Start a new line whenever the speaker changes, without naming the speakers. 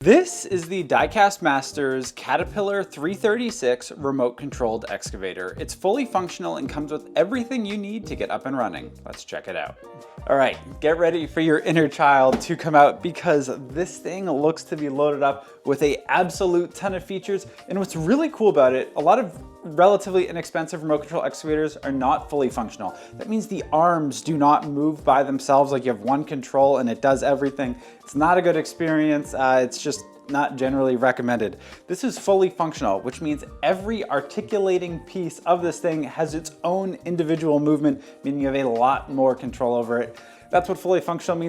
This is the Diecast Masters Caterpillar 336 remote controlled excavator. It's fully functional and comes with everything you need to get up and running. Let's check it out. All right, get ready for your inner child to come out because this thing looks to be loaded up with an absolute ton of features. And what's really cool about it, a lot of relatively inexpensive remote control excavators are not fully functional. That means the arms do not move by themselves, like you have one control and it does everything. It's not a good experience. It's just not generally recommended. This is fully functional, which means every articulating piece of this thing has its own individual movement, meaning you have a lot more control over it. That's what fully functional means.